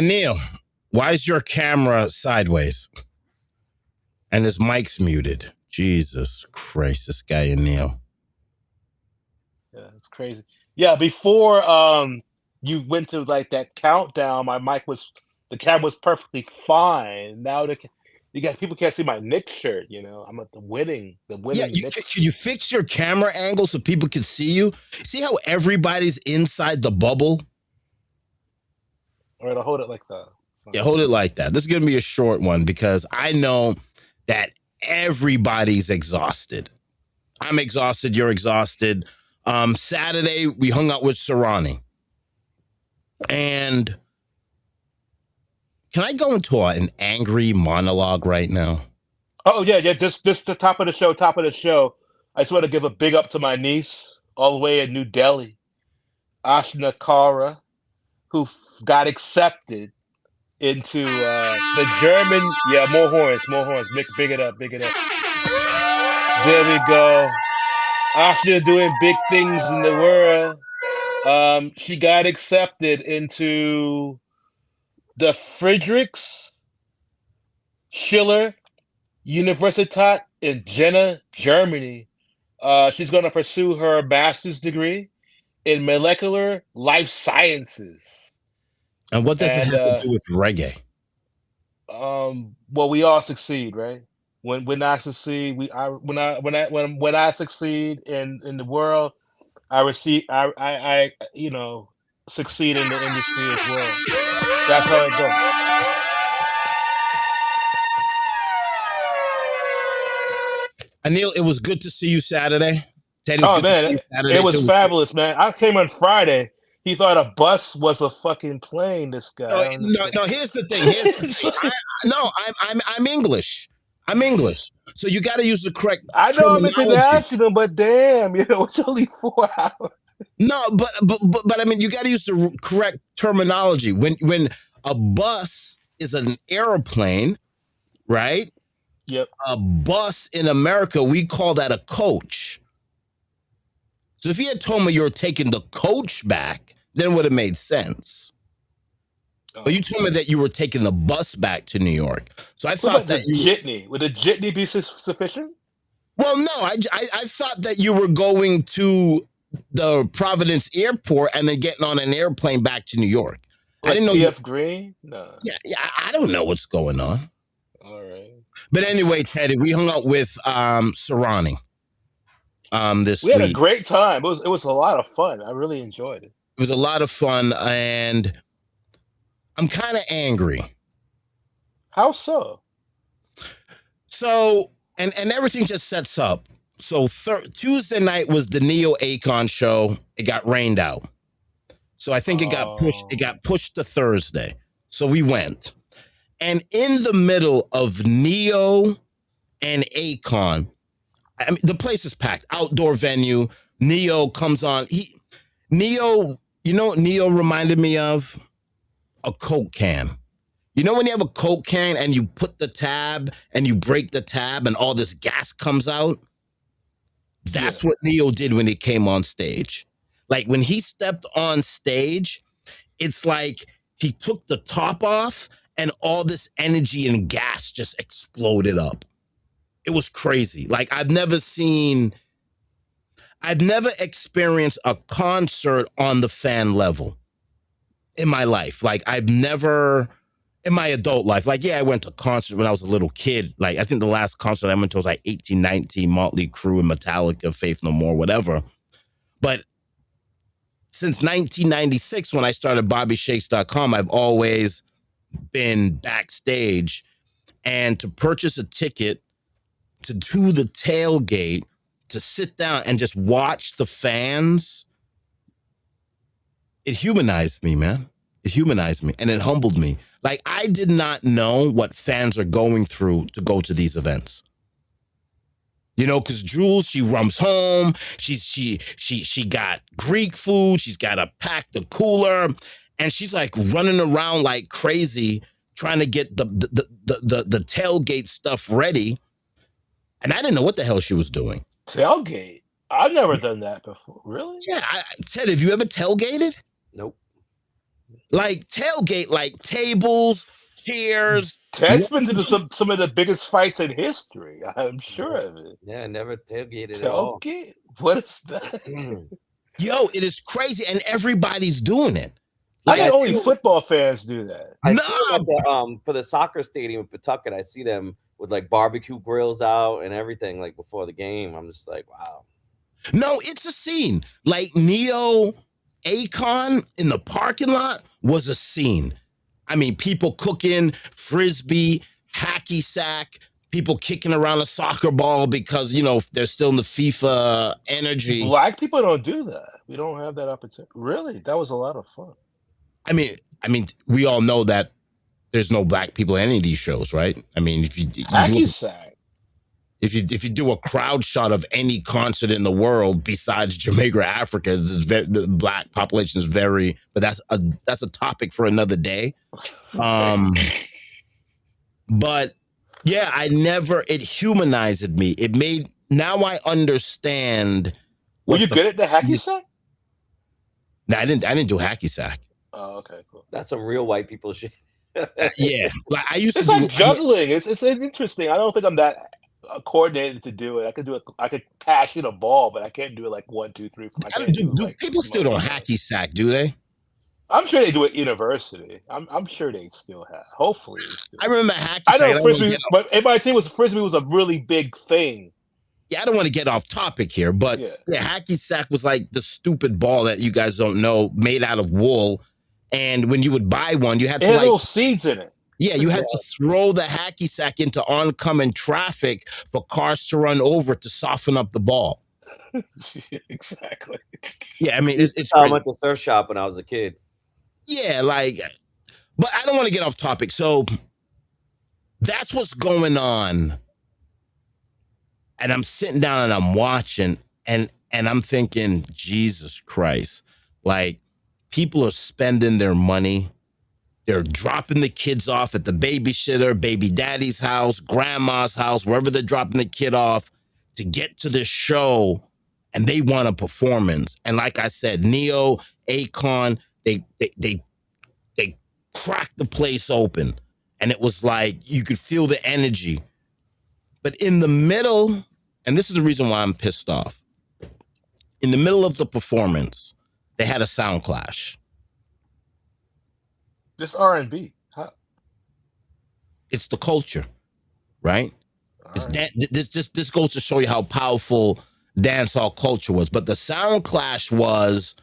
Anil, why is your camera sideways? And his mic's muted. Jesus Christ, this guy Anil. Yeah, it's crazy. Yeah, before you went to like that countdown, the camera was perfectly fine. Now you guys people can't see my Knicks shirt. I'm at the winning Yeah, Knicks. can you fix your camera angle so people can see you? See how everybody's inside the bubble? All right, I'll hold it like that. Yeah, hold it like that. This is going to be a short one because I know that everybody's exhausted. I'm exhausted. You're exhausted. Saturday, we hung out with Serani. And can I go into an angry monologue right now? Oh yeah. This the top of the show. Top of the show. I just want to give a big up to my niece all the way in New Delhi, Ashna Kara, who got accepted into the German. Yeah, more horns. Big it up. There we go. Ashna doing big things in the world. She got accepted into the Friedrichs Schiller Universität in Jena, Germany. She's going to pursue her master's degree in molecular life sciences. And what does it have to do with reggae? Well, we all succeed, right? When I succeed, when I succeed in the world, I succeed in the industry as well. That's how it goes. Anil, it was good to see you Saturday. Teddy, it was fabulous, man. I came on Friday. He thought a bus was a fucking plane. This guy. No. Here's the thing. I'm English. I'm English. So you got to use the correct. I know I'm international, but damn, it's only 4 hours. No, but I mean, you got to use the correct terminology. When a bus is an airplane, right? Yep. A bus in America, we call that a coach. So if you had told me you were taking the coach back, then it would have made sense. Oh. But you told me that you were taking the bus back to New York. So I thought that jitney. Would a jitney be sufficient? Well, no, I thought that you were going to the Providence airport and then getting on an airplane back to New York. Like I didn't know TF Green? No. Yeah, I don't know what's going on. All right. But anyway, Teddy, we hung out with Serani. This we had week. A great time. It was a lot of fun. I really enjoyed it. It was a lot of fun, and I'm kind of angry. How so? So, and everything just sets up. So Tuesday night was the Neo Akon show. It got rained out. So I think it got pushed to Thursday. So we went. And in the middle of Neo and Akon, I mean, the place is packed. Outdoor venue. Neo comes on. Neo, you know what Neo reminded me of? A Coke can. You know when you have a Coke can and you put the tab and you break the tab and all this gas comes out? That's what Neo did when he came on stage. Like when he stepped on stage, it's like he took the top off and all this energy and gas just exploded up. It was crazy. Like I've never experienced a concert on the fan level in my life. Like I've never, in my adult life, like, yeah, I went to a concert when I was a little kid. Like I think the last concert I went to was like 18, 19, Motley Crue and Metallica, Faith No More, whatever. But since 1996, when I started BobbyShakes.com, I've always been backstage, and to purchase a ticket to do the tailgate, to sit down and just watch the fans, it humanized me, man. It humanized me and it humbled me. Like I did not know what fans are going through to go to these events. You know, because Jules, she runs home. She got Greek food. She's got to pack the cooler, and she's like running around like crazy trying to get the tailgate stuff ready. And I didn't know what the hell she was doing. Tailgate? I've never done that before. Really? Yeah. Ted, have you ever tailgated? Nope. Like tailgate, like tables, chairs. Ted's been to some of the biggest fights in history. I'm sure of it. Yeah, never tailgated at all. Tailgate? What is that? Yo, it is crazy, and everybody's doing it. Like, I think only football fans do that. I see them at for the soccer stadium in Pawtucket. I see them with like barbecue grills out and everything, like before the game. I'm just like, wow. No, it's a scene. Like Neo Akon in the parking lot was a scene. I mean, people cooking, frisbee, hacky sack, people kicking around a soccer ball because, you know, they're still in the FIFA energy. Black people don't do that. We don't have that opportunity. Really? That was a lot of fun. I mean, we all know that there's no black people in any of these shows, right? I mean, if you do a crowd shot of any concert in the world besides Jamaica or Africa, the black population is very, but that's a topic for another day. But yeah, it humanized me. Now I understand. Were you good at the hacky sack? No, I didn't do hacky sack. Oh, okay, cool. That's some real white people shit. Yeah, like I used to. It's like juggling. It's interesting. I don't think I'm that coordinated to do it. I could pass you the ball, but I can't do it like 1, 2, 3, 4. Do people still don't hacky sack? Do they? I'm sure they do at university. I'm sure they still have. Hopefully, they still I remember hacky sack. I know frisbee, but MIT frisbee was a really big thing. Yeah, I don't want to get off topic here, but yeah, hacky sack was like the stupid ball that you guys don't know, made out of wool. And when you would buy one, you had to had little seeds in it. Yeah, you had to throw the hacky sack into oncoming traffic for cars to run over to soften up the ball. Exactly. Yeah, I mean, it's I went to surf shop when I was a kid. Yeah, but I don't want to get off topic. So that's what's going on. And I'm sitting down and I'm watching and I'm thinking, Jesus Christ, like people are spending their money. They're dropping the kids off at the babysitter, baby daddy's house, grandma's house, wherever they're dropping the kid off to get to this show. And they want a performance. And like I said, Neo, Akon, they cracked the place open. And it was like, you could feel the energy. But in the middle, and this is the reason why I'm pissed off. In the middle of the performance, they had a sound clash. This R&B. Huh? It's the culture, right? This goes to show you how powerful dancehall culture was. But the sound clash was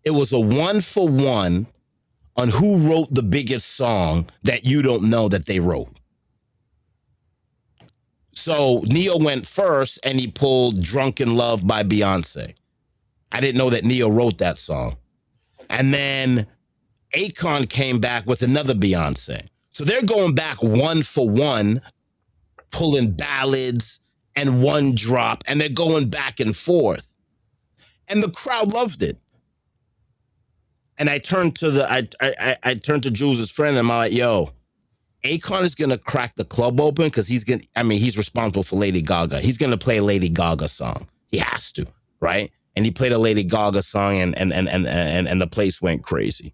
a 1-for-1 on who wrote the biggest song that you don't know that they wrote. So Neo went first and he pulled Drunken Love by Beyonce. I didn't know that Neo wrote that song. And then Akon came back with another Beyonce. So they're going back 1-for-1, pulling ballads and one drop, and they're going back and forth. And the crowd loved it. And I turned to I turned to Jules' friend and I'm like, yo, Akon is gonna crack the club open because he's responsible for Lady Gaga. He's gonna play a Lady Gaga song. He has to, right? And he played a Lady Gaga song and the place went crazy.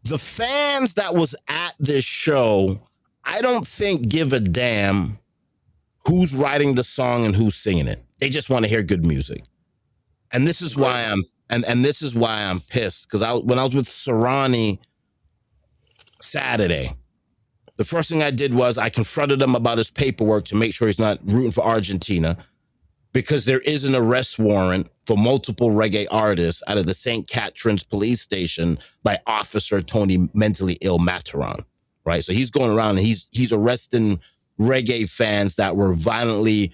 The fans that was at this show, I don't think give a damn who's writing the song and who's singing it. They just want to hear good music. And this is why I'm pissed. Because when I was with Serani Saturday, the first thing I did was I confronted him about his paperwork to make sure he's not rooting for Argentina, because there is an arrest warrant for multiple reggae artists out of the St. Catherine's police station by Officer Tony Mentally Ill Mataron, right? So he's going around and he's arresting reggae fans that were violently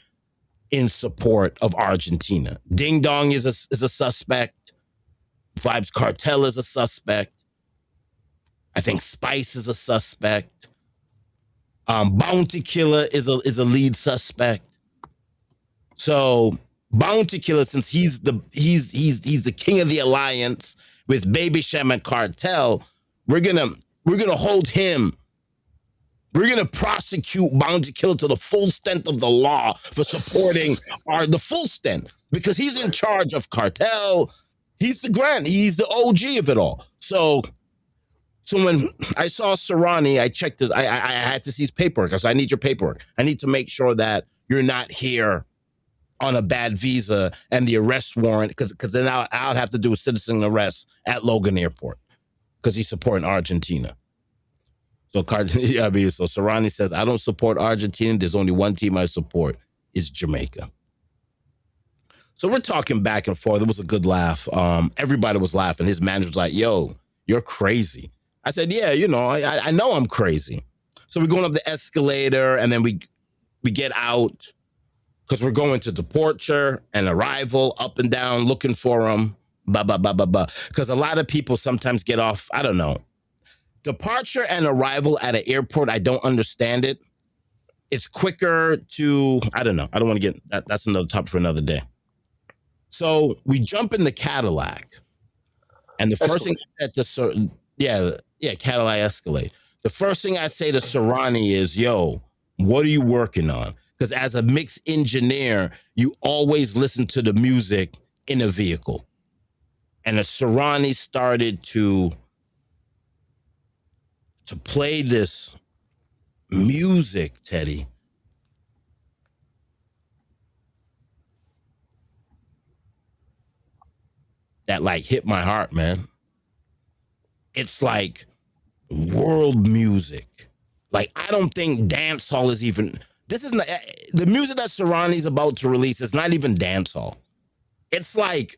in support of Argentina. Ding Dong is a suspect. Vibes Cartel is a suspect. I think Spice is a suspect. Bounty Killer is a lead suspect. So Bounty Killer, since he's the king of the alliance with Baby Shem and Cartel, we're gonna hold him. We're gonna prosecute Bounty Killer to the full extent of the law for supporting the full extent, because he's in charge of Cartel, He's the OG of it all. So when I saw Serani, I checked this. I had to see his paperwork. I said, I need your paperwork. I need to make sure that you're not here on a bad visa and the arrest warrant, because then I'll have to do a citizen arrest at Logan Airport because he's supporting Argentina. So Serani says, I don't support Argentina. There's only one team I support. It's Jamaica. So we're talking back and forth. It was a good laugh. Everybody was laughing. His manager was like, yo, you're crazy. I said, yeah, I know I'm crazy. So we're going up the escalator, and then we get out because we're going to departure and arrival, up and down, looking for them, blah, blah, blah, blah, blah. Because a lot of people sometimes get off, I don't know. Departure and arrival at an airport, I don't understand it. It's quicker to, I don't know. I don't want to get, that's another topic for another day. So we jump in the Cadillac. And the first thing I said to Cadillac Escalade. The first thing I say to Serani is, yo, what are you working on? Because as a mix engineer, you always listen to the music in a vehicle. And as Serani started to play this music, Teddy, that like hit my heart, man. It's like world music. Like, I don't think dancehall is even, this is not, the music that Serani's about to release is not even dancehall. It's like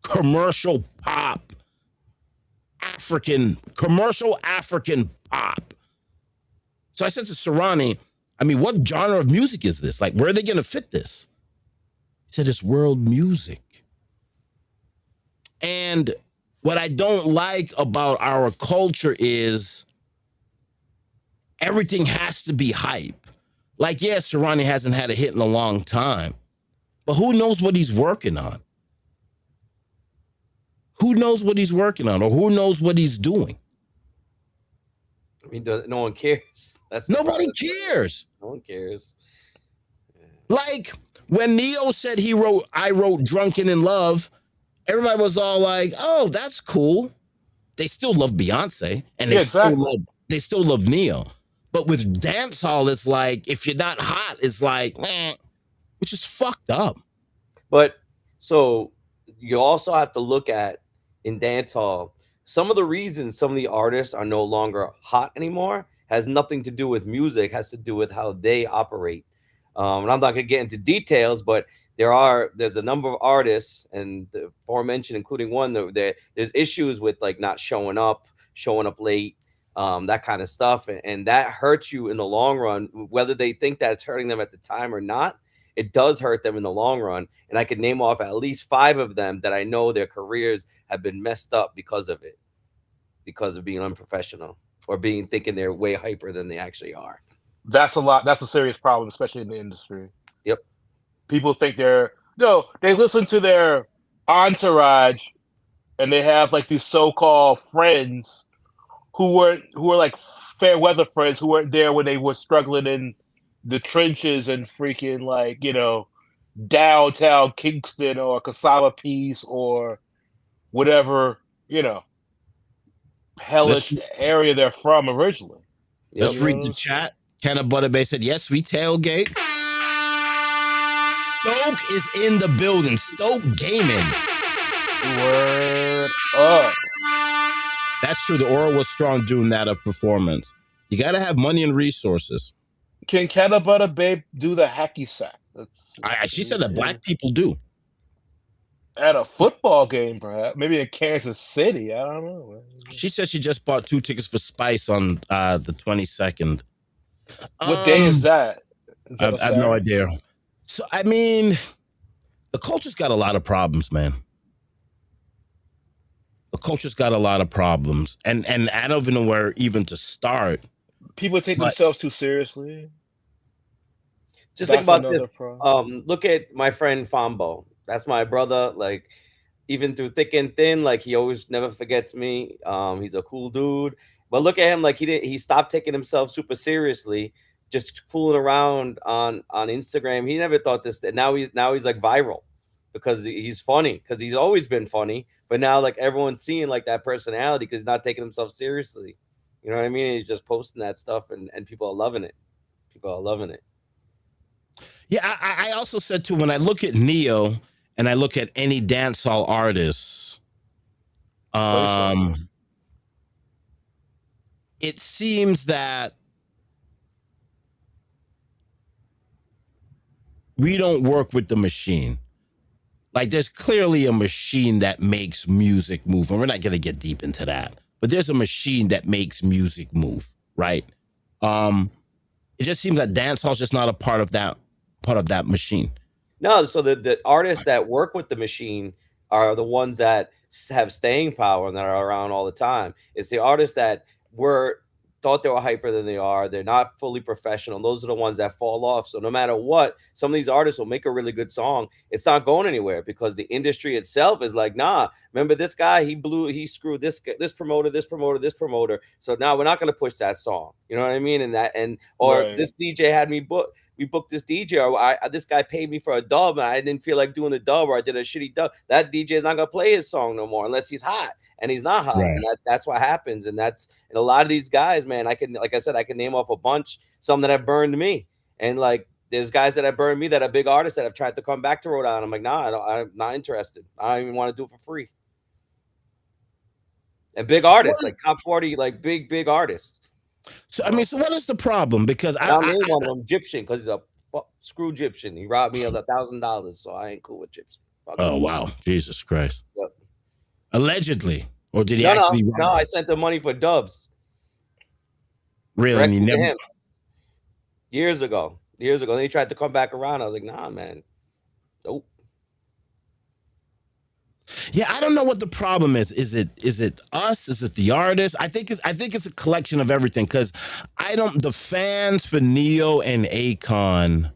commercial pop, commercial African pop. So I said to Serani, I mean, what genre of music is this? Like, where are they going to fit this? He said, it's world music. And what I don't like about our culture is everything has to be hype. Like, yeah, Serani hasn't had a hit in a long time, but who knows what he's working on? Who knows what he's working on, or who knows what he's doing? I mean, no one cares. Nobody cares. No one cares. Like when Neo said I wrote Drunken in Love, everybody was all like, oh, that's cool. They still love Beyonce, and they still love Neo. But with dancehall, it's like, if you're not hot, it's like, which is fucked up. But so you also have to look at, in dancehall, some of the reasons some of the artists are no longer hot anymore has nothing to do with music, has to do with how they operate. And I'm not going to get into details, but there's a number of artists, and the aforementioned, including one, there's issues with like not showing up late, that kind of stuff. And that hurts you in the long run, whether they think that it's hurting them at the time or not. It does hurt them in the long run. And I could name off at least 5 of them that I know their careers have been messed up because of it, because of being unprofessional or thinking they're way hyper than they actually are. That's a serious problem, especially in the industry. Yep. People think they listen to their entourage, and they have like these so-called friends who are like fair weather friends who weren't there when they were struggling in the trenches and freaking like, downtown Kingston or Casaba Peace or whatever, hellish area they're from originally. Let's read the chat. Kenna Butterbay said, yes, we tailgate. Stoke is in the building. Stoke gaming. Word up. That's true. The aura was strong doing that performance. You got to have money and resources. Can Kenna Butterbay do the hacky sack? She said that black people do. At a football game, perhaps. Maybe in Kansas City. I don't know. She said she just bought 2 tickets for Spice on the 22nd. What day is that? I have no idea. So, I mean, the culture's got a lot of problems, man. The culture's got a lot of problems. And I don't even know where even to start. People take themselves too seriously. Just think about this. Look at my friend Fambo. That's my brother. Like, even through thick and thin, like he always never forgets me. He's a cool dude. But look at him, like he stopped taking himself super seriously, just fooling around on Instagram. He never thought this. Now he's like viral. because he's funny, because he's always been funny, but now like everyone's seeing like that personality because he's not taking himself seriously. You know what I mean? He's just posting that stuff, and people are loving it. People are loving it. Yeah, I also said too, when I look at Neo and I look at any dancehall artists, it seems that we don't work with the machine. Like, there's clearly a machine that makes music move, and we're not going to get deep into that. But there's a machine that makes music move, right? It just seems that dancehall is just not a part of that machine. No, so the artists that work with the machine are the ones that have staying power and that are around all the time. It's the artists that thought they were hyper than they are. They're not fully professional. Those are the ones that fall off. So no matter what, some of these artists will make a really good song. It's not going anywhere because the industry itself is like, nah, remember this guy, he screwed this promoter. So now we're not going to push that song. You know what I mean? This DJ had me booked. We booked this DJ, or this guy paid me for a dub, and I didn't feel like doing the dub, or I did a shitty dub. That DJ is not gonna play his song no more unless he's hot, and he's not hot. Right. And that's what happens. And a lot of these guys, man, I can name off a bunch, some that have burned me, and like there's guys that have burned me that are big artists that have tried to come back to Rhode Island. I'm like, nah, I'm not interested. I don't even want to do it for free. And big artists, like top 40, like big artists. So I mean, so what is the problem? Because I mean, one of them Egyptian, because he's a screw Egyptian. He robbed me of $1,000, so I ain't cool with Egyptian. Oh wow, Jesus Christ! Yep. Allegedly, or did he actually? No, I sent the money for dubs. Really? And he never. Years ago. Then he tried to come back around. I was like, nah, man. Nope. Yeah, I don't know what the problem is. Is it us? Is it the artist? I think it's a collection of everything. Because the fans for Neo and Akon,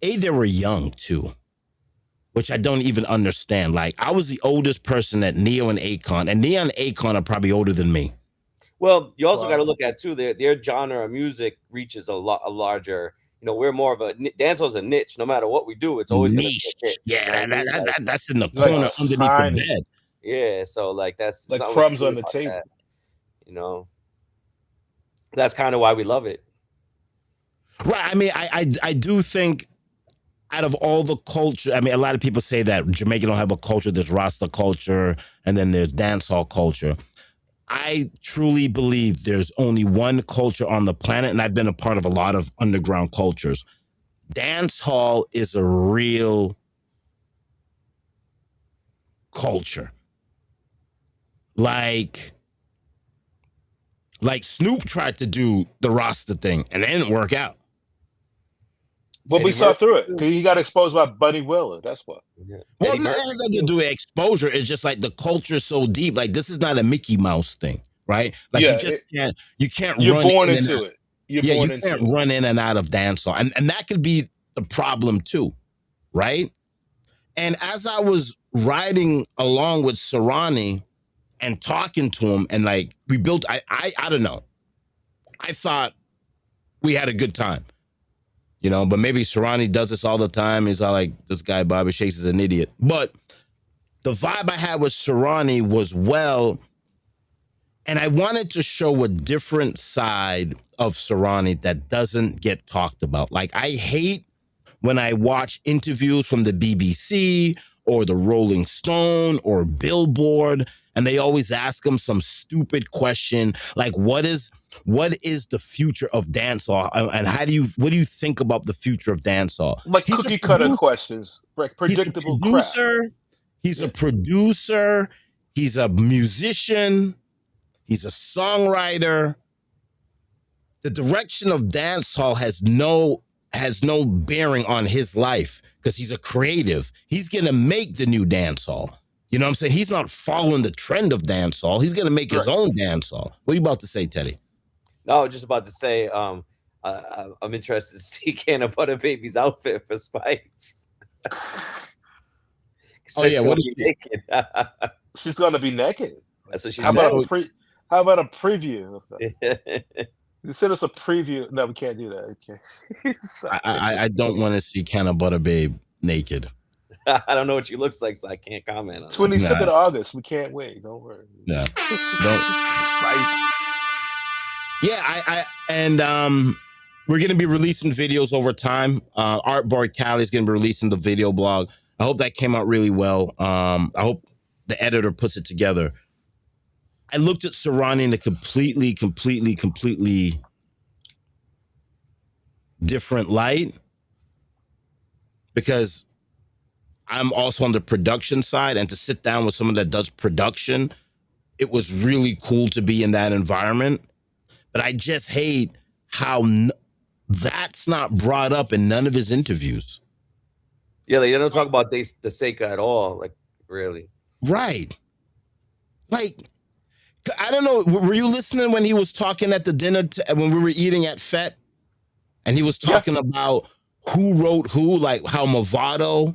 they were young too, which I don't even understand. Like, I was the oldest person at Neo and Akon, and Neo and Akon are probably older than me. Well, you also got to look at too their genre of music reaches a larger. You know, we're more of a dancehall's a niche. No matter what we do, it's always niche. Yeah, that's in the corner underneath the bed. Yeah, so like that's like crumbs on the table. That. You know, that's kind of why we love it. Right. I mean, I do think out of all the culture, I mean, a lot of people say that Jamaica don't have a culture. There's Rasta culture, and then there's dancehall culture. I truly believe there's only one culture on the planet, and I've been a part of a lot of underground cultures. Dancehall is a real culture. Like Snoop tried to do the Rasta thing, and it didn't work out. But we saw through it because he got exposed by Buddy Willard. That's what. Yeah. Well, it has nothing to do with exposure. It's just like the culture is so deep. Like, this is not a Mickey Mouse thing, right? Like, you just can't. You can't. You're run born into it. You can't run in and out of dancehall, and that could be the problem too, right? And as I was riding along with Serani and talking to him, and like we built, I don't know. I thought we had a good time. You know, but maybe Serani does this all the time. He's all like, this guy, Bobby Shakes, is an idiot. But the vibe I had with Serani was and I wanted to show a different side of Serani that doesn't get talked about. Like, I hate when I watch interviews from the BBC or the Rolling Stone or Billboard, and they always ask him some stupid question like, what is the future of dancehall, and what do you think about the future of dancehall? Like cookie cutter questions, like predictable crap. He's a producer. He's a musician. He's a songwriter. The direction of dancehall has no bearing on his life because he's a creative. He's gonna make the new dancehall. You know what I'm saying? He's not following the trend of dancehall. He's going to make his own dancehall. What are you about to say, Teddy? No, I was just about to say I'm interested to see Canna Butter Baby's outfit for Spikes. Oh, yeah. What is she? Naked. She's going to be naked. That's what she said. How about a preview of that? You sent us a preview. No, we can't do that. Okay. I don't want to see Canna Butter Babe naked. I don't know what she looks like, so I can't comment on 22nd of August. We can't wait. Don't worry. Yeah. Right. Yeah, we're gonna be releasing videos over time. Art Boy Cali is gonna be releasing the video blog. I hope that came out really well. I hope the editor puts it together. I looked at Serani in a completely different light because I'm also on the production side, and to sit down with someone that does production, it was really cool to be in that environment. But I just hate how that's not brought up in none of his interviews. Yeah, they don't talk about the Seika at all, like really. Right. Like, I don't know. Were you listening when he was talking at the dinner when we were eating at FET? And he was talking about who wrote who, like how Movado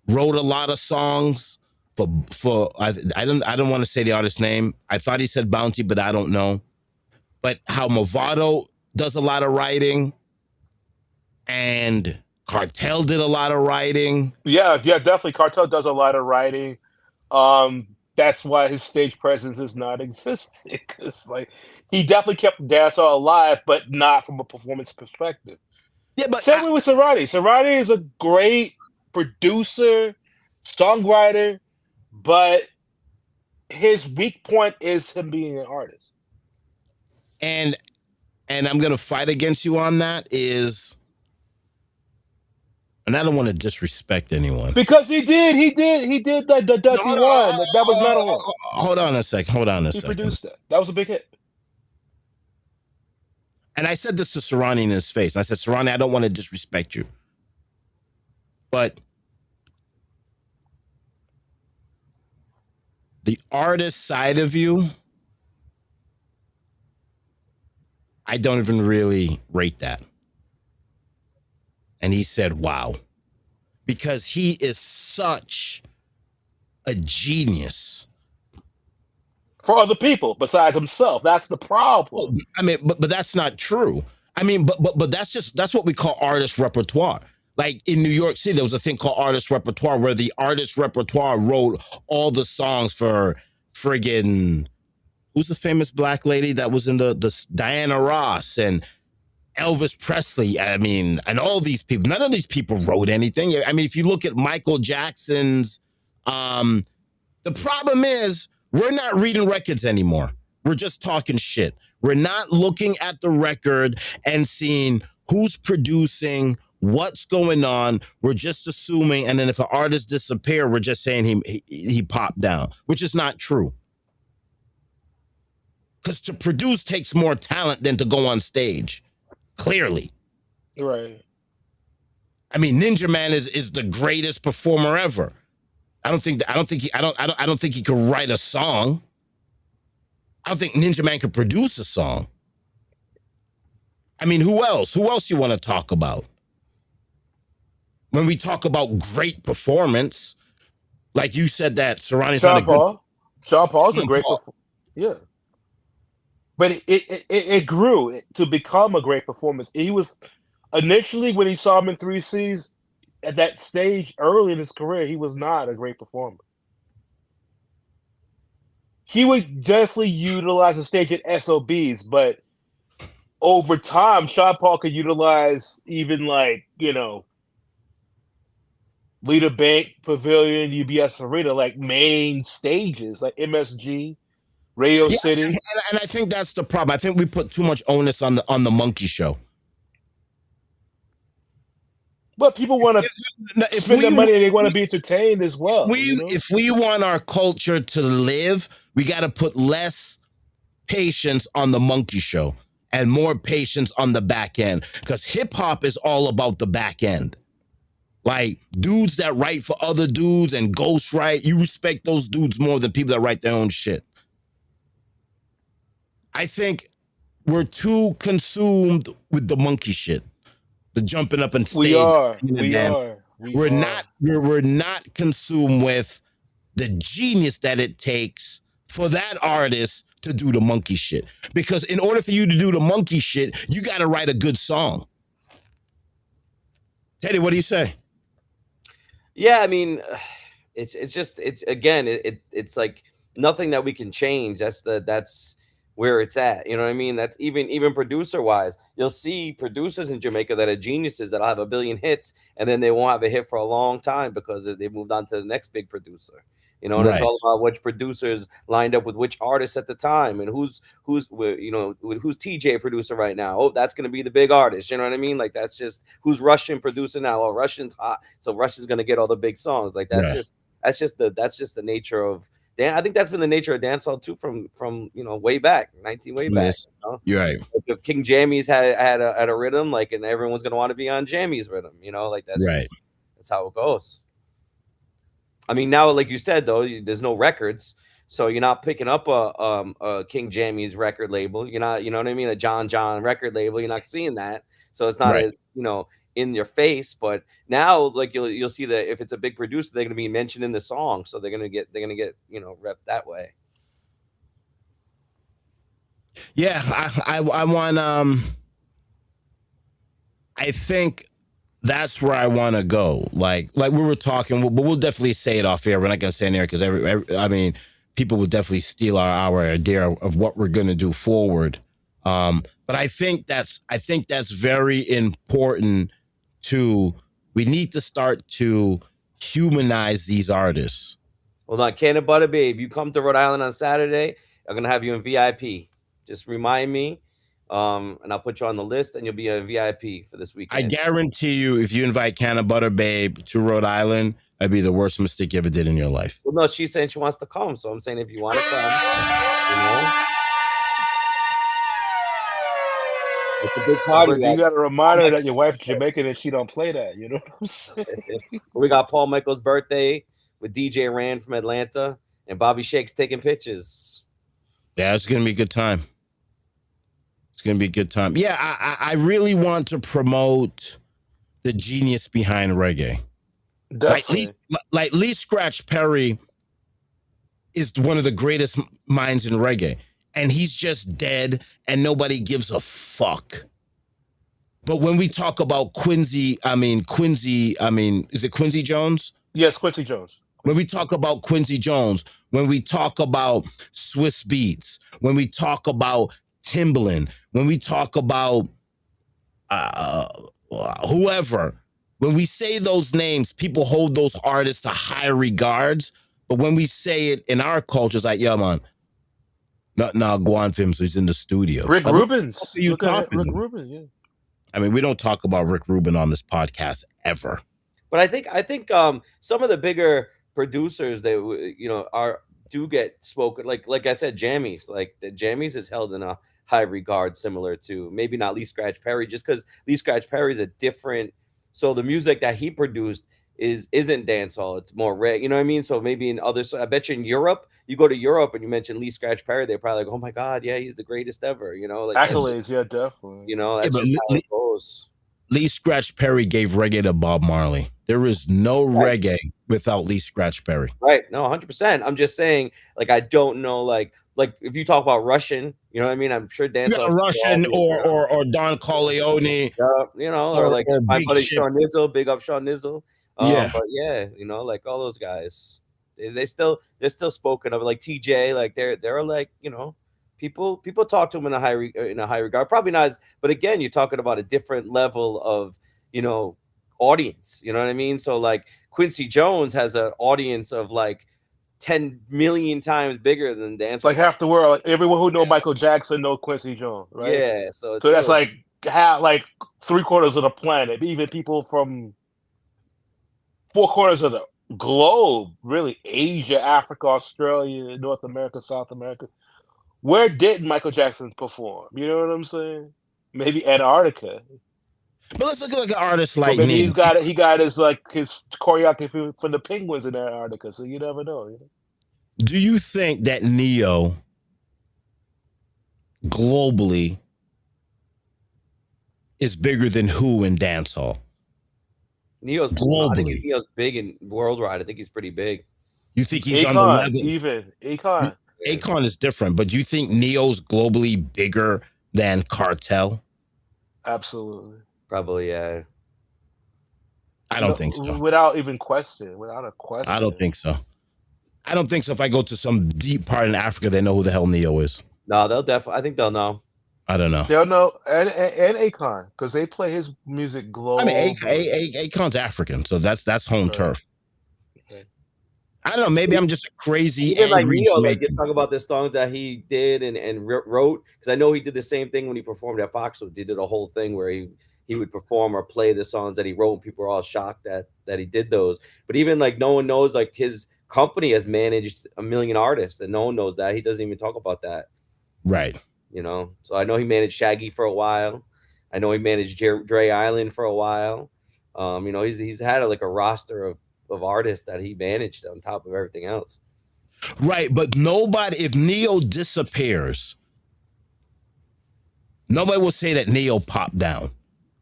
wrote a lot of songs for I don't want to say the artist's name. I thought he said Bounty, but I don't know. But how Movado does a lot of writing and Cartel did a lot of writing. Yeah, definitely. Cartel does a lot of writing. That's why his stage presence is not existing. Because like he definitely kept dancehall alive, but not from a performance perspective. Yeah, but same way with Serani. Serani is a great producer, songwriter, but his weak point is him being an artist. And I'm gonna fight against you on that and I don't want to disrespect anyone. Because he did like the Dirty One. That was not a Hold on a second. He produced that. That was a big hit. And I said this to Serani in his face. I said, Serani, I don't want to disrespect you. But the artist side of you, I don't even really rate that. And he said, wow. Because he is such a genius. For other people besides himself. That's the problem. I mean, but that's not true. I mean, but that's what we call artist repertoire. Like in New York City, there was a thing called artist repertoire where the artist repertoire wrote all the songs for friggin' who's the famous black lady that was in the Diana Ross and Elvis Presley, I mean, and all these people. None of these people wrote anything. I mean, if you look at Michael Jackson's, the problem is we're not reading records anymore. We're just talking shit. We're not looking at the record and seeing who's producing, what's going on. We're just assuming, and then if an artist disappears, we're just saying he popped down, which is not true. Because to produce takes more talent than to go on stage. Clearly. Right. I mean, Ninja Man is the greatest performer ever. I don't think he could write a song. I don't think Ninja Man could produce a song. I mean, who else? Who else you want to talk about? When we talk about great performance, like you said that Serani's not a good... Sean Paul's a great performer. Yeah. But it grew to become a great performance. He was initially, when he saw him in 3 C's, at that stage early in his career, he was not a great performer. He would definitely utilize the stage at SOBs, but over time, Sean Paul could utilize even like, Leader Bank, Pavilion, UBS Arena, like main stages, like MSG. Radio City. And I think that's the problem. I think we put too much onus on the Monkey Show. But people want to spend their money and they want to be entertained as well. If we want our culture to live, we got to put less patience on the Monkey Show and more patience on the back end. Because hip hop is all about the back end. Like dudes that write for other dudes and ghostwrite, you respect those dudes more than people that write their own shit. I think we're too consumed with the monkey shit, the jumping up and stage. We are. We're not consumed with the genius that it takes for that artist to do the monkey shit. Because in order for you to do the monkey shit, you got to write a good song. Teddy, what do you say? Yeah, I mean, it's just again it's like nothing that we can change. That's where it's at. You know what I mean? That's even producer wise. You'll see producers in Jamaica that are geniuses that'll have a billion hits and then they won't have a hit for a long time because they moved on to the next big producer. You know, and it's Right. all about which producers lined up with which artists at the time and who's who's TJ producer right now. Oh, that's gonna be the big artist. You know what I mean? Like that's just who's Russian producer now. Oh, Russian's hot, so Russian's gonna get all the big songs. Like that's Right. just the nature of Dan. I think that's been the nature of dancehall too from way back, 19 way back. Yes. You know? You're right. Like if King Jammies had a rhythm, like, and everyone's gonna want to be on Jammies rhythm. You know, like that's Right. just that's how it goes. I mean, now, like you said, though, there's no records, so you're not picking up a King Jammies record label. You're not, you know what I mean, a John record label. You're not seeing that, so it's not Right. as in your face. But now, like you'll see that if it's a big producer, they're gonna be mentioned in the song, so they're gonna get rep that way. Yeah, I want I think that's where I want to go. Like we were talking, but we'll definitely say it off air. We're not going to say it in air because I mean, people will definitely steal our idea of what we're going to do forward. But I think that's very important to. We need to start to humanize these artists. Hold on, Cannon Butter Babe, you come to Rhode Island on Saturday, I'm gonna have you in VIP. Just remind me. And I'll put you on the list, and you'll be a VIP for this weekend. I guarantee you, if you invite Canna Butter Babe to Rhode Island, that'd be the worst mistake you ever did in your life. Well, no, she's saying she wants to come, so I'm saying if you want to come, it's a big party. But you got to remind her that your wife's Jamaican and she don't play that. You know what I'm saying? We got Paul Michael's birthday with DJ Rand from Atlanta, and Bobby Shake's taking pictures. Yeah, it's gonna be a good time. It's going to be a good time. Yeah, I really want to promote the genius behind reggae. Definitely. Like Lee Scratch Perry is one of the greatest minds in reggae. And he's just dead and nobody gives a fuck. But when we talk about Quincy, is it Quincy Jones? Yes, Quincy Jones. When we talk about Quincy Jones, when we talk about Swiss Beats, when we talk about Timbaland, when we talk about whoever, when we say those names, people hold those artists to high regards. But when we say it in our culture, it's like, yeah, man, nah, Guan Films is in the studio. Rick Rubin's. Rick Rubin, yeah. I mean, we don't talk about Rick Rubin on this podcast ever. But I think some of the bigger producers that do get spoken, like I said, Jammies, like the Jammies is held in a high regard, similar to maybe not Lee Scratch Perry, just because Lee Scratch Perry is a different. So the music that he produced isn't dancehall; it's more reggae. You know what I mean? So maybe in other, I bet you in Europe, you go to Europe and you mention Lee Scratch Perry, they're probably like, "Oh my God, yeah, he's the greatest ever." You know, like accolades, yeah, definitely. You know, that's just how it goes. Lee Scratch Perry gave reggae to Bob Marley. There is no reggae without Lee Scratch Perry. Right. No, 100%. I'm just saying, like, I don't know, like if you talk about Russian, you know what I mean? I'm sure dancehall. Russian or Don Corleone. You know, or like my buddy Sean Nizzle, big up Sean Nizzle. Yeah. But yeah, you know, like all those guys, they're still spoken of, like TJ, like they're like, you know, people talk to them in a high regard. Probably not but again, you're talking about a different level of, you know, audience. You know what I mean? So like Quincy Jones has an audience of like 10 million times bigger than dance. Like half the world, like everyone who know Michael Jackson know Quincy Jones, right? Yeah, so that's like like 3/4 of the planet. Even people from 4/4 of the globe, really, Asia, Africa, Australia, North America, South America. Where did Michael Jackson perform? You know what I'm saying? Maybe Antarctica. But let's look at like an artist like maybe he got his choreography from the Penguins in Antarctica, so you never know. You know? Do you think that Neo globally is bigger than who in dancehall? Neo's globally. Neo's big and worldwide. I think he's pretty big. You think he's on the level? Even Akon. Akon is different, but do you think Neo's globally bigger than Cartel? Absolutely. Probably, yeah. I don't think so. Without even question. Without a question. I don't think so. I don't think so. If I go to some deep part in Africa, they know who the hell Neo is. No, they'll definitely. I think they'll know. I don't know. They'll know, and Akon, because they play his music globally. I mean, Akon's African, so that's home turf. Okay. I don't know. Maybe I'm just a crazy, Even like angry Neo, like Jamaican. you talk about the songs that he did and wrote, because I know he did the same thing when he performed at Foxwood. He did a whole thing where he would perform or play the songs that he wrote, and people were all shocked that he did those. But even like no one knows, like his company has managed 1 million artists, and no one knows that. He doesn't even talk about that. Right. You know, so I know he managed Shaggy for a while. I know he managed Dre Island for a while. You know, he's had like a roster of artists that he managed on top of everything else. Right, but nobody, if Neo disappears, nobody will say that Neo popped down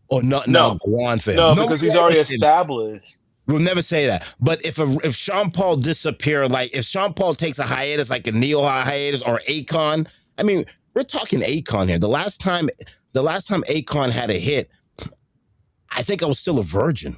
or not. No, go on for him. No, because he's already established. We'll never say that. But if Sean Paul disappear, like if Sean Paul takes a hiatus, like a Neo hiatus or Akon, I mean, we're talking Akon here. The last time Akon had a hit, I think I was still a virgin.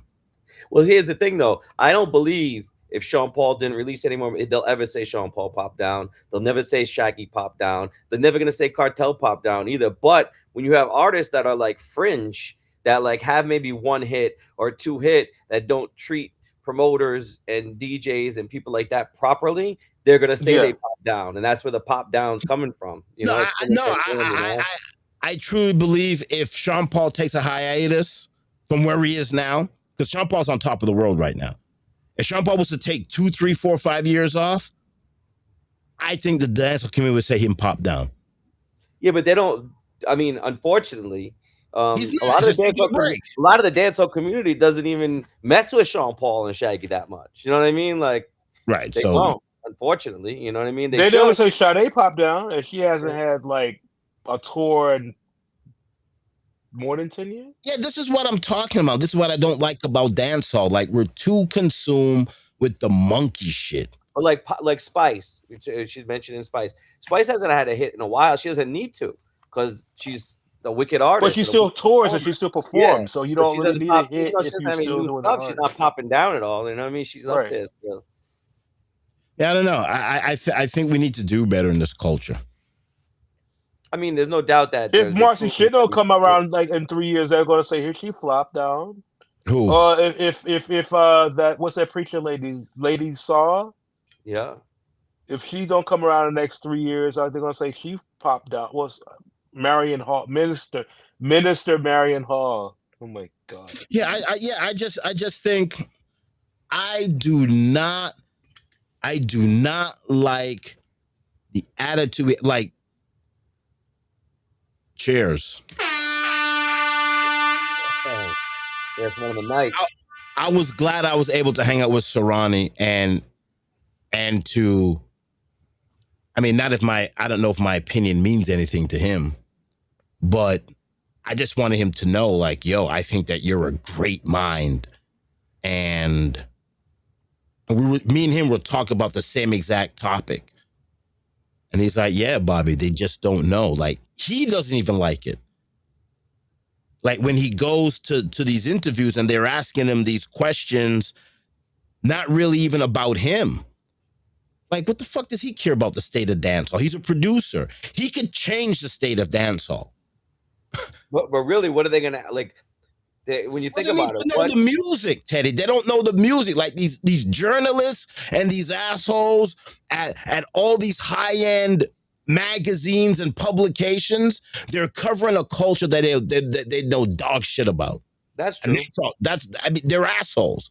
Well, here's the thing, though. I don't believe if Sean Paul didn't release anymore, they'll ever say Sean Paul popped down. They'll never say Shaggy popped down. They're never gonna say Cartel popped down either. But when you have artists that are like fringe, that like have maybe one hit or two hit, that don't treat promoters and DJs and people like that properly, they're gonna say they popped down, and that's where the pop down's coming from. You know, I truly believe if Sean Paul takes a hiatus from where he is now, because Sean Paul's on top of the world right now. If Sean Paul was to take 2, 3, 4, 5 years off, I think the dancehall community would say him pop down. Yeah, but they don't. I mean, unfortunately, a lot of the dancehall community doesn't even mess with Sean Paul and Shaggy that much. You know what I mean? Like, right? They don't, unfortunately, you know what I mean. They don't say Sade popped down, and she hasn't had like a tour in more than 10 years. Yeah, this is what I'm talking about. This is what I don't like about dancehall. Like, we're too consumed with the monkey shit. Or like Spice, she's mentioning Spice. Spice hasn't had a hit in a while. She doesn't need to because she's a wicked artist. But she still tours and she still performs, so you don't really need a hit if you're still doing stuff. She's not popping down at all. You know what I mean? She's up there still. Yeah, I don't know. I think we need to do better in this culture. I mean, there's no doubt that if Marcy shit don't come around like in 3 years, they're gonna say here she flopped down. Who? If that what's that preacher lady saw? Yeah. If she don't come around in the next 3 years, they're gonna say she popped down. What's Marion Hall, Minister Marion Hall? Oh my God. Yeah, I just think I do not like the attitude. Like, cheers. That's one of the nights. I was glad I was able to hang out with Serani and to, I mean, I don't know if my opinion means anything to him, but I just wanted him to know, like, yo, I think that you're a great mind. And me and him will talk about the same exact topic. And he's like, yeah, Bobby, they just don't know. Like, he doesn't even like it. Like, when he goes to these interviews and they're asking him these questions, not really even about him. Like, what the fuck does he care about the state of dancehall? He's a producer. He could change the state of dancehall. But really, what are they gonna like? When you think about it, they know the music, Teddy. They don't know the music. Like these journalists and these assholes at all these high-end magazines and publications, they're covering a culture that they know dog shit about. That's true. I mean, they're assholes.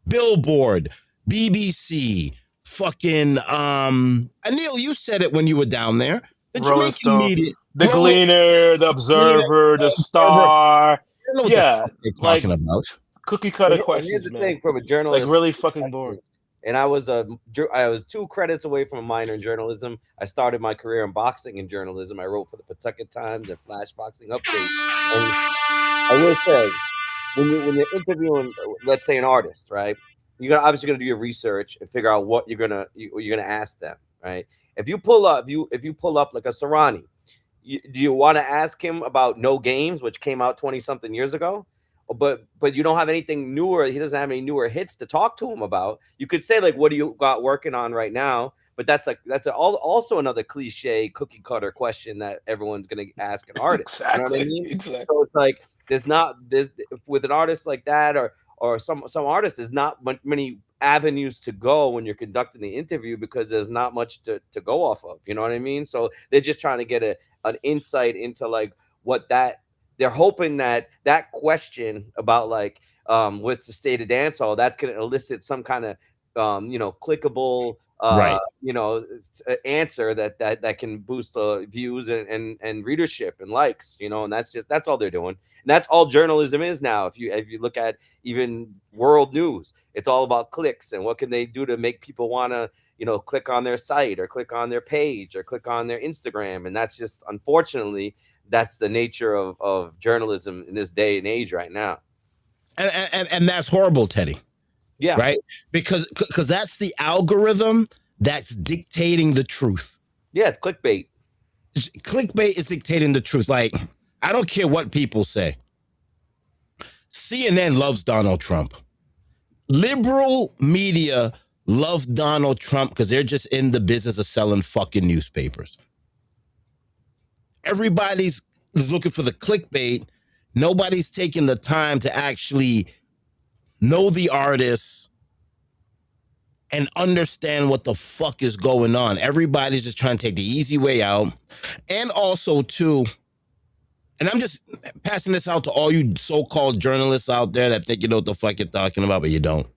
Billboard, BBC, fucking Anil, you said it when you were down there. The Jamaican media, the Gleaner, the Observer, the Star. I don't know what the fuck they're talking about. Cookie cutter questions. Here's the thing from a journalist, like really fucking boring. And I was 2 credits away from a minor in journalism. I started my career in boxing and journalism. I wrote for the Pawtucket Times and Flash Boxing Update. And I will say, when you're interviewing, let's say, an artist, right? You're obviously gonna do your research and figure out what you're gonna ask them, right? If you pull up like a Serani, do you want to ask him about No Games, which came out 20-something years ago? but you don't have anything newer. He doesn't have any newer hits to talk to him about. You could say like, what do you got working on right now? But that's also another cliche cookie cutter question that everyone's gonna ask an artist. Exactly. You know what I mean? Exactly. So it's like there's with an artist like that or some artists, there's not many avenues to go when you're conducting the interview because there's not much to go off of. You know what I mean? So they're just trying to get an insight into like what they're hoping that question about like what's the state of dancehall, that's going to elicit some kind of clickable Right. answer that can boost views and readership and likes, and that's all they're doing. And that's all journalism is now. If you look at even world news, it's all about clicks and what can they do to make people want to click on their site or click on their page or click on their Instagram. And that's just, unfortunately, that's the nature of journalism in this day and age right now. And that's horrible, Teddy. Yeah. Right? Because that's the algorithm that's dictating the truth. Yeah, it's clickbait. Clickbait is dictating the truth. Like, I don't care what people say. CNN loves Donald Trump. Liberal media love Donald Trump because they're just in the business of selling fucking newspapers. Everybody's looking for the clickbait. Nobody's taking the time to actually know the artists and understand what the fuck is going on. Everybody's just trying to take the easy way out. And also, too, and I'm just passing this out to all you so-called journalists out there that think you know what the fuck you're talking about, but you don't.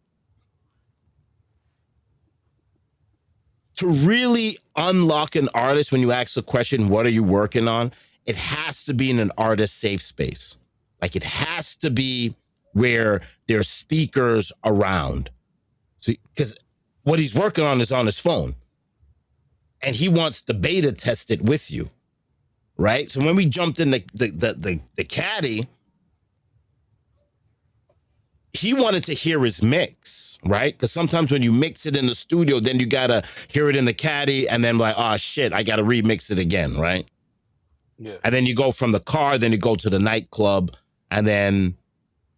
To really unlock an artist when you ask the question, what are you working on? It has to be in an artist safe space. Like, it has to be where there's speakers around. So, because what he's working on is on his phone. And he wants to beta test it with you. Right? So when we jumped in the caddy, he wanted to hear his mix, right? Because sometimes when you mix it in the studio, then you gotta hear it in the caddy, and then like, oh shit, I gotta remix it again, right? Yeah. And then you go from the car, then you go to the nightclub, and then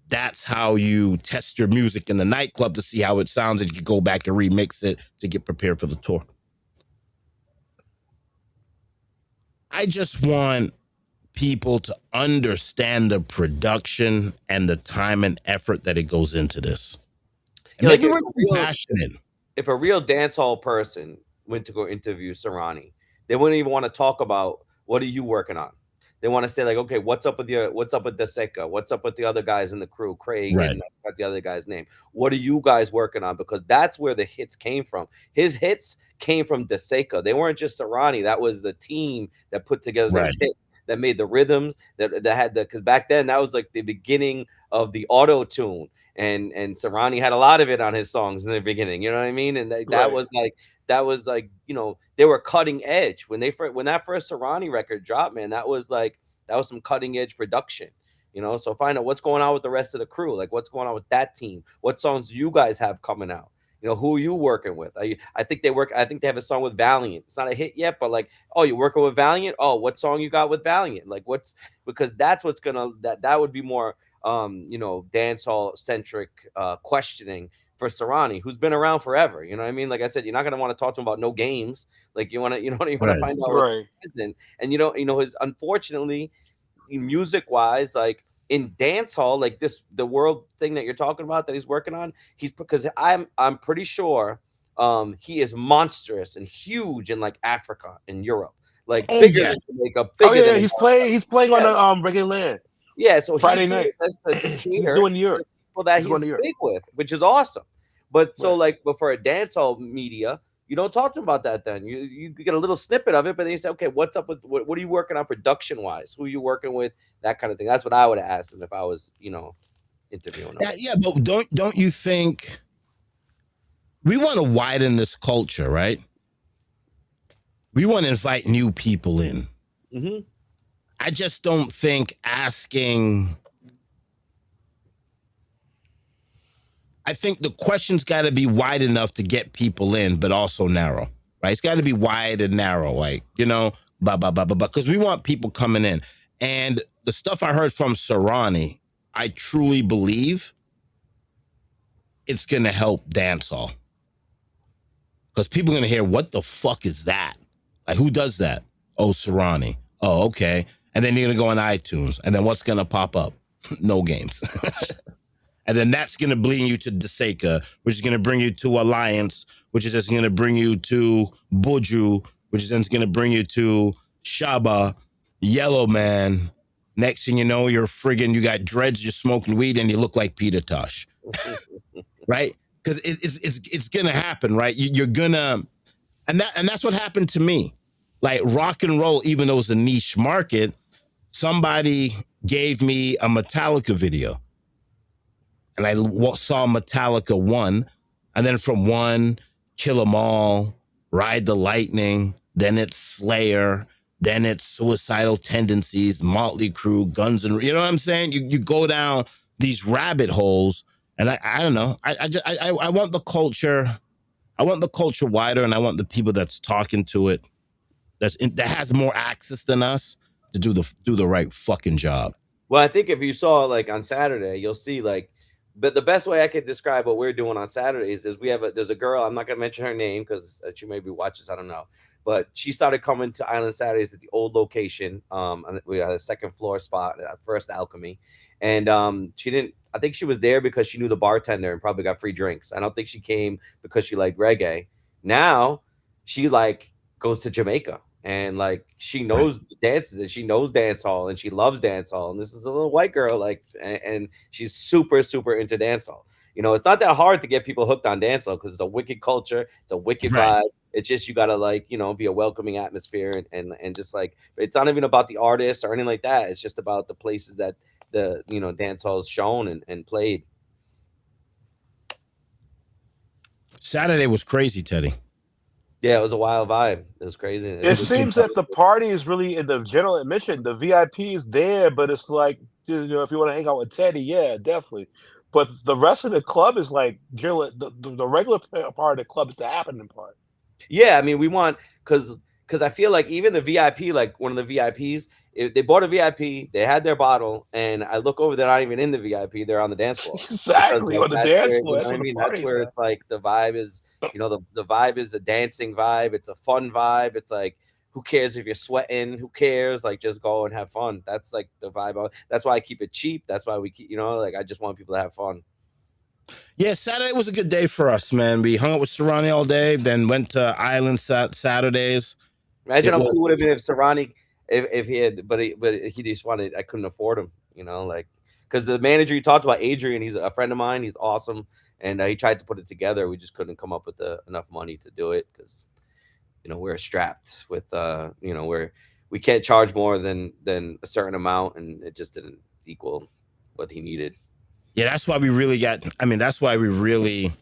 that's how you test your music in the nightclub to see how it sounds, and you can go back and remix it to get prepared for the tour. I just want people to understand the production and the time and effort that it goes into this. And maybe we're too passionate. If a real dancehall person went to go interview Serani, they wouldn't even want to talk about what are you working on. They want to say like, okay, what's up with Deseka? What's up with the other guys in the crew, Craig, right, and I forgot the other guy's name. What are you guys working on? Because that's where the hits came from. His hits came from Deseka. They weren't just Serani. That was the team that put together those hits, that made the rhythms, that had because back then that was like the beginning of the auto tune, and Serani had a lot of it on his songs in the beginning. You know what I mean? And that was like they were cutting edge when that first Serani record dropped, man. That was some cutting edge production. So find out what's going on with the rest of the crew, like what's going on with that team. What songs do you guys have coming out? Who are you working with? I think they have a song with Valiant. It's not a hit yet, but like, oh, you're working with Valiant? Oh, what song you got with Valiant? Like because that's what's gonna that would be more dancehall centric questioning for Serani, who's been around forever. You know what I mean? Like I said, you're not gonna want to talk to him about no games. Like you want to find out what's happening. And his, unfortunately, music wise, like in dancehall, like the world thing that you're talking about that he's working on, because I'm pretty sure he is monstrous and huge in like Africa and Europe, like bigger than Jamaica. He's playing on Reggae Land. Yeah, so Friday night. He's doing Europe. People that he's big with, which is awesome. But so but for a dancehall media, you don't talk to him about that. Then you get a little snippet of it, but then you say, okay, what's up with what are you working on production wise? Who are you working with? That kind of thing. That's what I would have asked him if I was interviewing him. Yeah, but don't you think we want to widen this culture, right? We want to invite new people in. Mm-hmm. I just don't think asking. I think the question's got to be wide enough to get people in, but also narrow, right? It's got to be wide and narrow, like, because we want people coming in. And the stuff I heard from Serani, I truly believe it's going to help dancehall. Because people are going to hear, what the fuck is that? Like, who does that? Oh, Serani. Oh, okay. And then you're going to go on iTunes. And then what's going to pop up? No Games. And then that's going to bring you to Deseka, which is going to bring you to Alliance, which is just going to bring you to Buju, which is then going to bring you to Shaba, Yellow Man. Next thing you know, you got dreads, you're smoking weed, and you look like Peter Tosh. Right? Because it's gonna happen, right? You're gonna, and that's what happened to me. Like rock and roll, even though it's a niche market, somebody gave me a Metallica video, and I saw Metallica 1, and then from 1, Kill 'Em All, Ride the Lightning, then it's Slayer, then it's Suicidal Tendencies, Motley Crue, Guns N' Roses. You know what I'm saying? You go down these rabbit holes. And I don't know. I want the culture. I want the culture wider, and I want the people that's talking to it, that has more access than us, to do the right fucking job. Well, I think if you saw like on Saturday, you'll see like, but the best way I could describe what we're doing on Saturdays is there's a girl. I'm not gonna mention her name because she maybe watches. I don't know, but she started coming to Island Saturdays at the old location. We had a second floor spot at First Alchemy, and she didn't. I think she was there because she knew the bartender and probably got free drinks. I don't think she came because she liked reggae. Now she like goes to Jamaica and like she knows dances and she knows dance hall and she loves dance hall. And this is a little white girl, like, and she's super, super into dance hall. You know, it's not that hard to get people hooked on dance hall because it's a wicked culture, it's a wicked vibe. It's just you gotta like, you know, be a welcoming atmosphere and just like it's not even about the artists or anything like that. It's just about the places that the dance halls shown and played. Saturday was crazy, Teddy. Yeah, it was a wild vibe. It was crazy. It seems that the party is really in the general admission. The VIP is there, but it's like, if you want to hang out with Teddy, yeah, definitely. But the rest of the club is like the regular part of the club is the happening part. Yeah, I mean, we want because I feel like even the VIP, like one of the VIPs, they bought a VIP, they had their bottle, and I look over, they're not even in the VIP, they're on the dance floor. Exactly, on the dance floor. That's what I mean. That's where it's like the vibe is, the vibe is a dancing vibe. It's a fun vibe. It's like, who cares if you're sweating? Who cares? Like, just go and have fun. That's like the vibe. That's why I keep it cheap. That's why we keep, like, I just want people to have fun. Yeah, Saturday was a good day for us, man. We hung out with Serani all day, then went to Island Saturdays. Imagine how cool would have been if Serani, if he had, but he just wanted. I couldn't afford him, like, because the manager you talked about, Adrian, he's a friend of mine. He's awesome, and he tried to put it together. We just couldn't come up with enough money to do it because, we're strapped with, we can't charge more than a certain amount, and it just didn't equal what he needed. Yeah, that's why we really got. I mean, that's why we really.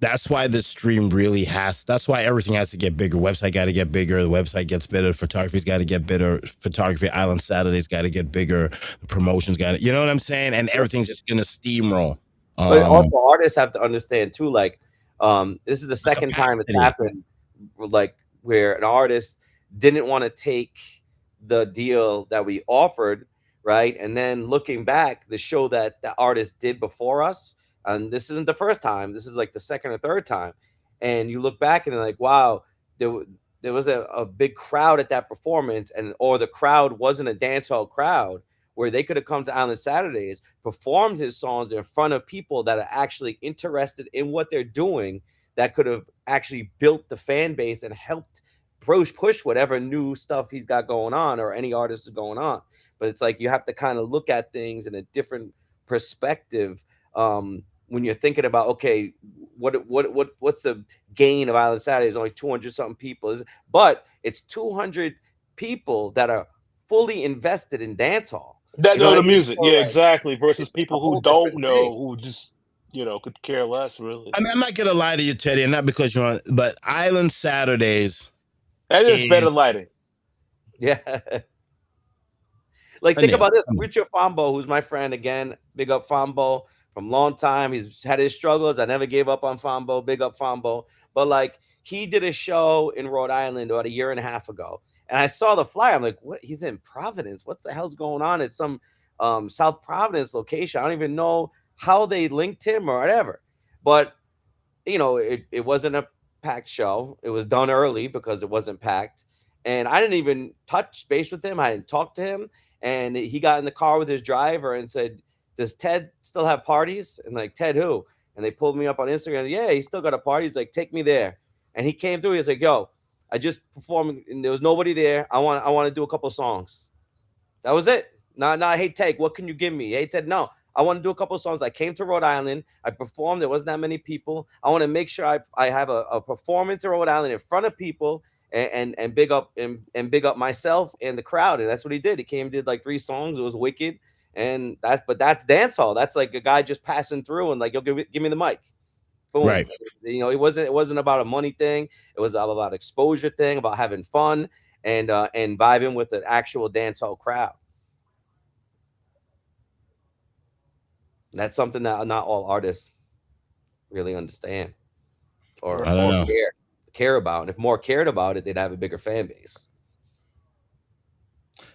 That's why the stream really has. That's why everything has to get bigger. Website got to get bigger. The website gets better. Photography's got to get better. Photography Island Saturdays got to get bigger. The promotions got to. You know what I'm saying? And everything's just gonna steamroll. But also, artists have to understand too. Like, this is the second time it's happened. Like, where an artist didn't want to take the deal that we offered, right? And then looking back, the show that the artist did before us, and this isn't the first time, this is like the second or third time, and you look back and you're like, wow, there was a big crowd at that performance, or the crowd wasn't a dancehall crowd where they could have come to Island Saturdays, performed his songs in front of people that are actually interested in what they're doing, that could have actually built the fan base and helped push whatever new stuff he's got going on, or any artist is going on. But it's like you have to kind of look at things in a different perspective when you're thinking about, okay, what's the gain of Island Saturdays? Only 200 something people, but it's 200 people that are fully invested in dancehall. That know the music, yeah, exactly. Versus people who don't know, who just could care less, really. I mean, I'm not gonna lie to you, Teddy, and not because you're on, but Island Saturdays. And it's better lighting. Yeah. Like, think about this. Richard Fambo, who's my friend, again, big up Fambo from long time. He's had his struggles. I never gave up on Fambo. Big up Fambo. But like, he did a show in Rhode Island about a year and a half ago. And I saw the flyer. I'm like, what? He's in Providence. What the hell's going on at some South Providence location? I don't even know how they linked him or whatever. But, you know, it wasn't a packed show. It was done early because it wasn't packed. And I didn't even touch base with him. I didn't talk to him. And he got in the car with his driver and said, does Ted still have parties? And like, Ted who? And they pulled me up on Instagram. Yeah, he still got a party. He's like, take me there. And he came through. He was like, yo, I just performed and there was nobody there. I want to do a couple songs. That was it. Not, hey, Ted, what can you give me? Hey, Ted, no. I want to do a couple of songs. I came to Rhode Island. I performed. There wasn't that many people. I want to make sure I have a performance in Rhode Island in front of people and big up and big up myself and the crowd. And that's what he did. He came, did like 3 songs. It was wicked. And that's dance hall. That's like a guy just passing through and like, yo, give me the mic. Boom. Right. You know, it wasn't about a money thing. It was all about exposure thing, about having fun and vibing with the actual dance hall crowd. That's something that not all artists really understand or care about. And if more cared about it, they'd have a bigger fan base.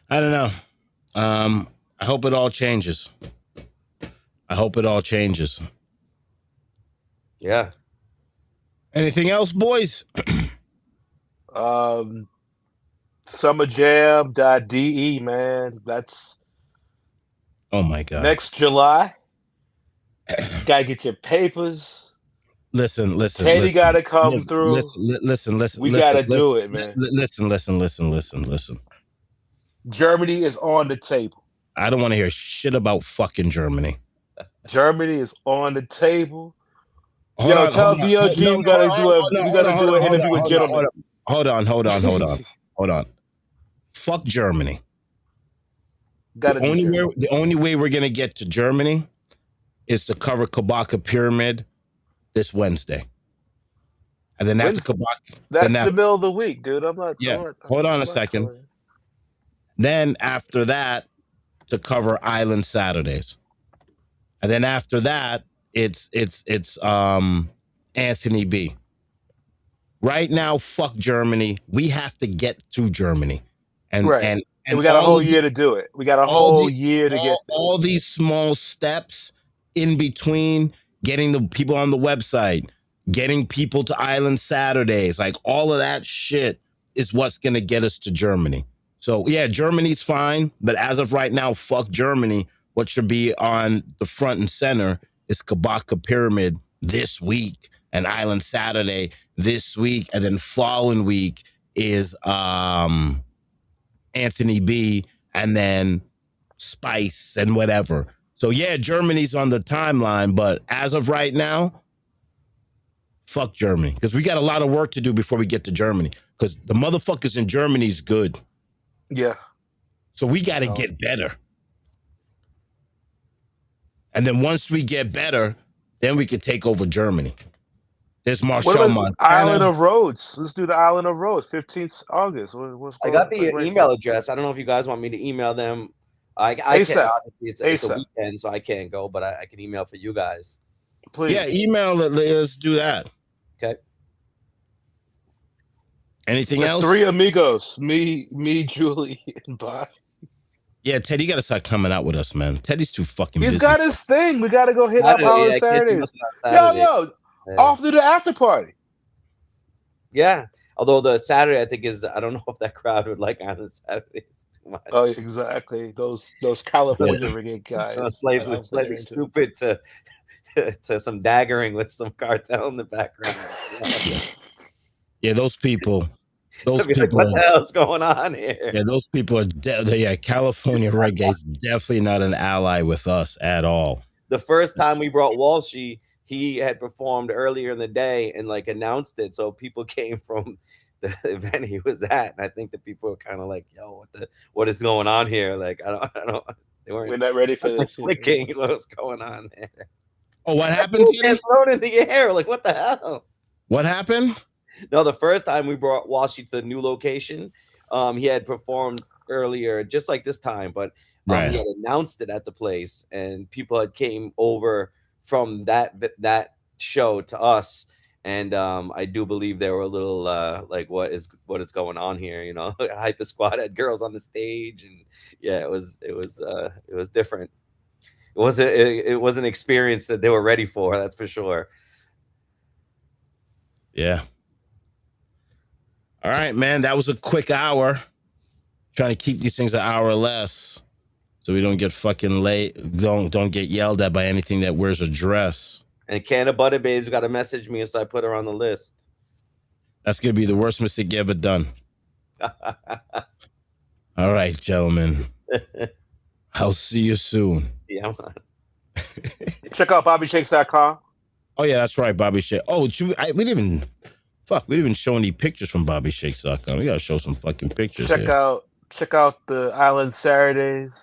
I don't know. I hope it all changes. Yeah. Anything else, boys? Summerjam.de, man. That's Oh my God. next July. Gotta get your papers. Listen. Teddy gotta come through. Listen. We gotta do it, man. Listen. Germany is on the table. I don't want to hear shit about fucking Germany. Germany is on the table. Tell VOG we gotta do an interview with gentlemen. Hold on. Fuck Germany. The only way we're gonna get to Germany is to cover Kabaka Pyramid this Wednesday. And then after Kabaka, that's the middle of the week, dude. I'm not. Yeah. Hold on a second. Then after that, to cover Island Saturdays. And then after that, it's Anthony B. Right now, fuck Germany. We have to get to Germany. And we got a whole year to do it. We got a whole year to get all these small steps in between getting the people on the website, getting people to Island Saturdays, like all of that shit is what's going to get us to Germany. So yeah, Germany's fine, but as of right now, fuck Germany. What should be on the front and center is Kabaka Pyramid this week and Island Saturday this week, and then following week is Anthony B and then Spice and whatever. So yeah, Germany's on the timeline, but as of right now, fuck Germany, because we got a lot of work to do before we get to Germany, because the motherfuckers in Germany's good. Yeah. So we got to get better. And then once we get better, then we can take over Germany. There's Marshall Montana. Island of Rhodes. Let's do the Island of Rhodes, 15th August. I got the email address. I don't know if you guys want me to email them. I can't, obviously it's a weekend, so I can't go, but I can email for you guys. Please. Yeah, email it. Let's do that. Okay. Anything else? 3 amigos. Me, Julie, and Bob. Yeah, Teddy, you got to start coming out with us, man. Teddy's too fucking busy. He's got his thing. We got to go hit up on Saturdays. Yo, off to the after party. Yeah. Although the Saturday, I think I don't know if that crowd would like on the Saturdays too much. Oh, exactly. Those California reggae guys. Slightly stupid to some daggering with some cartel in the background. Yeah, those people. Like, what the hell's going on here? Yeah, those people are California reggae is definitely not an ally with us at all. The first time we brought Walshy, he had performed earlier in the day and like announced it, so people came from the event he was at, and I think the people were kind of like, "Yo, what is going on here?" Like, I don't. We're not ready for this. Clicking, what's going on there? Oh, what happened? Thrown in the air, like what the hell? What happened? No, the first time we brought Walshy to the new location, he had performed earlier, just like this time, but he had announced it at the place, and people had came over from that show to us, And I do believe they were a little like, what is going on here? You know, Hyper Squad had girls on the stage, and yeah, it was different. It was an experience that they were ready for. That's for sure. Yeah. All right, man. That was a quick hour. Trying to keep these things an hour or less, so we don't get fucking late. Don't get yelled at by anything that wears a dress. And Canna Butter Babes got to message me, so I put her on the list. That's gonna be the worst mistake you ever done. All right, gentlemen. I'll see you soon. Yeah, man. Check out BobbyShakes.com. Oh yeah, that's right, Bobby Shake. Oh, we didn't even show any pictures from BobbyShakes.com. We gotta show some fucking pictures. Check out the Island Saturdays.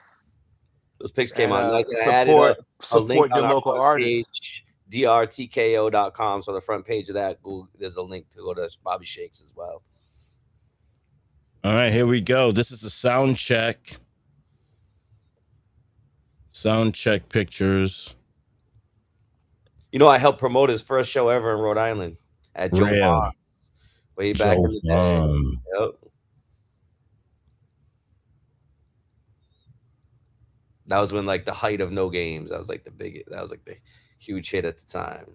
Those pics came out nice. And support your local artists. drtko.com. So the front page of that, there's a link to go to Bobby Shakes as well. All right, here we go. This is the sound check. Sound check pictures. You know, I helped promote his first show ever in Rhode Island at Joe Vaughn's way back in the day. Yep. That was when, like, the height of No Games. That was like the huge hit at the time.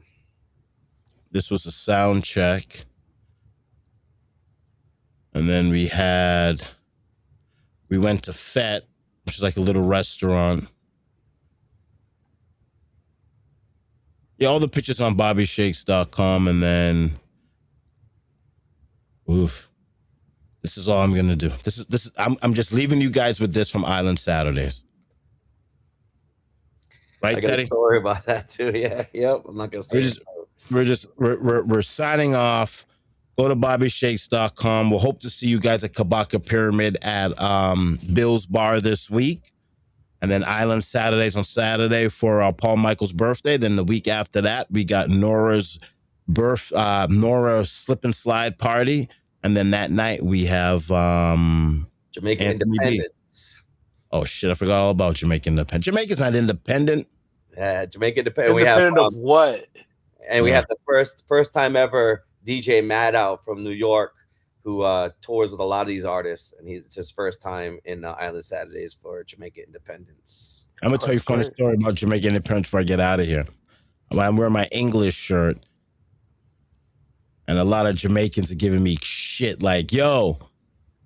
This was a sound check. And then we went to Fete, which is like a little restaurant. Yeah, all the pictures on BobbyShakes.com. And then, oof. This is all I'm gonna do. This is I'm just leaving you guys with this from Island Saturdays. Right, I got Teddy? a story about that too. Yeah, yep. I'm not gonna say we're signing off. Go to BobbyShakes.com. We'll hope to see you guys at Kabaka Pyramid at Bill's Bar this week. And then Island Saturdays on Saturday for Paul Michael's birthday. Then the week after that, we got Nora's slip and slide party. And then that night we have Jamaican Anthony Independence. Oh shit, I forgot all about Jamaican Independent. Jamaica's not independent. Yeah, Jamaican Independent. Independent of what? And we have the first time ever DJ Mad Out from New York, who tours with a lot of these artists, and it's his first time in Island Saturdays for Jamaica Independence. I'm gonna tell you a funny story about Jamaica Independence before I get out of here. I'm wearing my English shirt, and a lot of Jamaicans are giving me shit like, "Yo,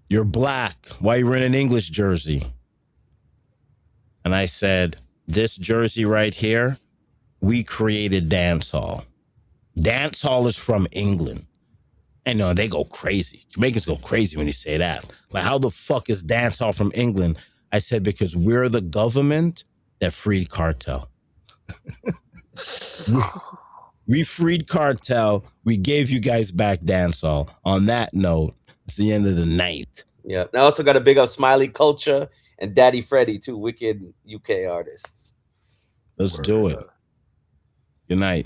you're black. Why are you wearing an English jersey?" And I said, "This jersey right here, we created dancehall. Dancehall is from England." And no, they go crazy. Jamaicans go crazy when you say that. Like, how the fuck is dancehall from England? I said, because we're the government that freed cartel. We freed cartel. We gave you guys back dancehall. On that note, it's the end of the night. Yeah. I also got a big up Smiley Culture and Daddy Freddy, two wicked UK artists. Let's do it. Good night.